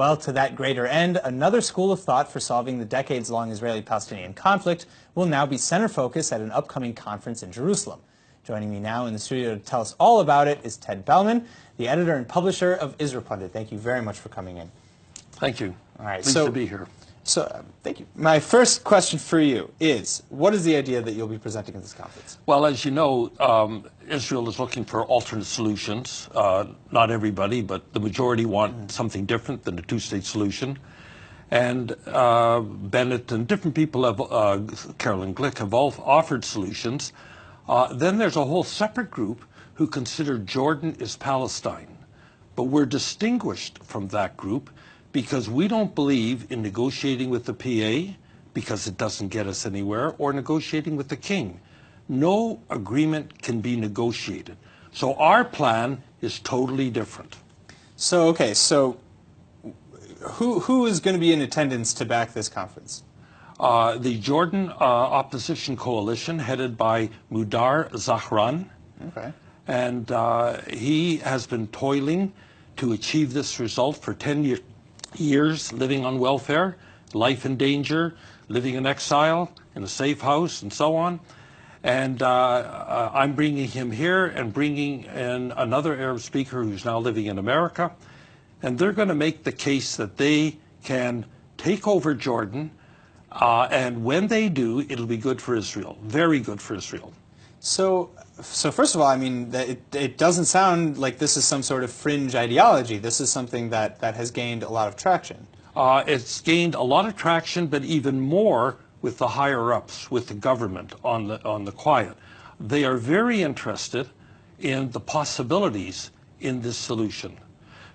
Well, to that greater end, another school of thought for solving the decades-long Israeli-Palestinian conflict will now be center focus at an upcoming conference in Jerusalem. Joining me now in the studio to tell us all about it is Ted Bellman, the editor and publisher of Israel Pundit. Thank you very much for coming in. Thank you. All right, Pleased to be here. Thank you. My first question for you is, what is the idea that you'll be presenting at this conference? Well, as you know, Israel is looking for alternate solutions. Not everybody, but the majority want something different than a two-state solution. And Bennett and different people have, Carolyn Glick, have all offered solutions. Then there's a whole separate group who consider Jordan is Palestine. But we're distinguished from that group because we don't believe in negotiating with the PA because it doesn't get us anywhere, or negotiating with the king. No agreement can be negotiated. So our plan is totally different. So, okay, so who is going to be in attendance to back this conference? The Jordan Opposition Coalition, headed by Mudar Zahran. Okay. And he has been toiling to achieve this result for 10 years, living on welfare, life in danger, living in exile, in a safe house, and so on. And I'm bringing him here and bringing in another Arab speaker who's now living in America. And they're going to make the case that they can take over Jordan. And when they do, it'll be good for Israel, very good for Israel. So first of all, I mean, it doesn't sound like this is some sort of fringe ideology. This is something that has gained a lot of traction. It's gained a lot of traction, but even more with the higher-ups, with the government on the quiet. They are very interested in the possibilities in this solution.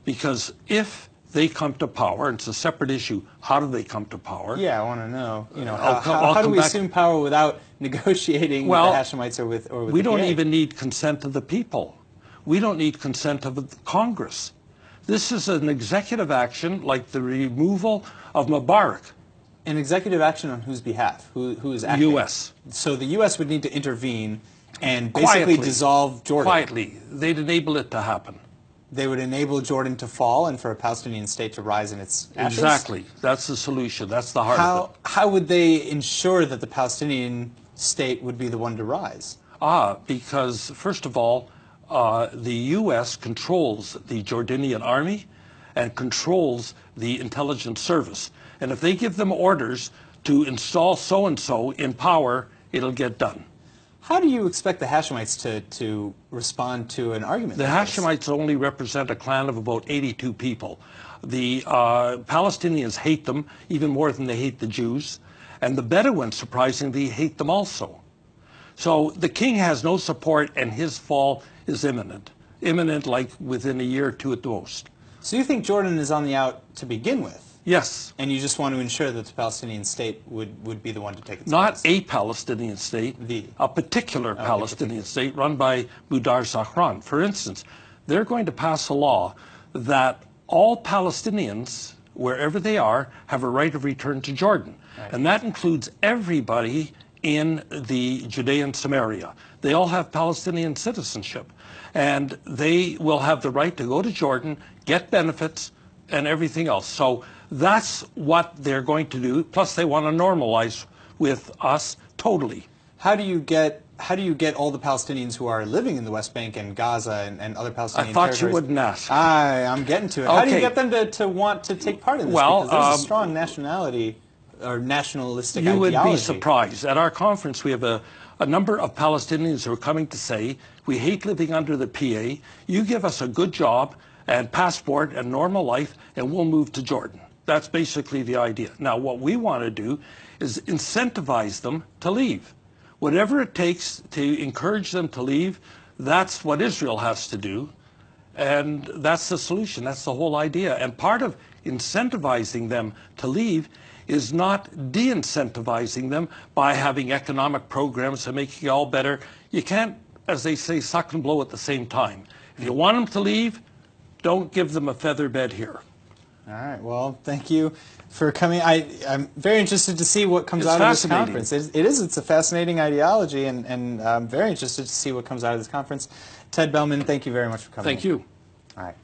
Because if they come to power, and it's a separate issue, how do they come to power? Yeah, I want to know. You know, how do we assume power without negotiating with the Hashemites or with the we don't PA? even need consent of the people. We don't need consent of the Congress. This is an executive action like the removal of Mubarak. An executive action on whose behalf? Who is acting? U.S. So the U.S. would need to intervene and basically dissolve Jordan. Quietly. They'd enable it to happen. They would enable Jordan to fall and for a Palestinian state to rise in its ashes? Exactly. That's the solution. That's the heart of it. How would they ensure that the Palestinian state would be the one to rise? Because, first of all, the U.S. controls the Jordanian army and controls the intelligence service. And if they give them orders to install so-and-so in power, it'll get done. How do you expect the Hashemites to respond to an argument The like this? Hashemites only represent a clan of about 82 people. The Palestinians hate them even more than they hate the Jews. And the Bedouins, surprisingly, hate them also. So the king has no support, and his fall is imminent. Imminent, like within a year or two at the most. So you think Jordan is on the out to begin with? Yes. And you just want to ensure that the Palestinian state would be the one to take its Not place? a Palestinian state, a particular Palestinian state run by Mudar Zahran. For instance, they're going to pass a law that all Palestinians, wherever they are, have a right of return to Jordan. Right. And that includes everybody in the Judea and Samaria. They all have Palestinian citizenship. And they will have the right to go to Jordan, get benefits, and everything else. So that's what they're going to do. Plus, they want to normalize with us totally. How do you get all the Palestinians who are living in the West Bank and Gaza and other Palestinian territories? I thought you wouldn't ask. I'm getting to it. Okay. How do you get them to want to take part in this? Well, because there's a strong nationality or nationalistic ideology. You would be surprised. At our conference, we have a number of Palestinians who are coming to say, we hate living under the PA. You give us a good job and passport and normal life, and we'll move to Jordan. That's basically the idea. Now, what we want to do is incentivize them to leave. Whatever it takes to encourage them to leave, that's what Israel has to do. And that's the solution. That's the whole idea. And part of incentivizing them to leave is not de-incentivizing them by having economic programs and making it all better. You can't, as they say, suck and blow at the same time. If you want them to leave, don't give them a feather bed here. All right. Well, thank you for coming. I'm very interested to see what comes out of this conference. It's a fascinating ideology, and I'm very interested to see what comes out of this conference. Ted Bellman, thank you very much for coming. Thank you. All right.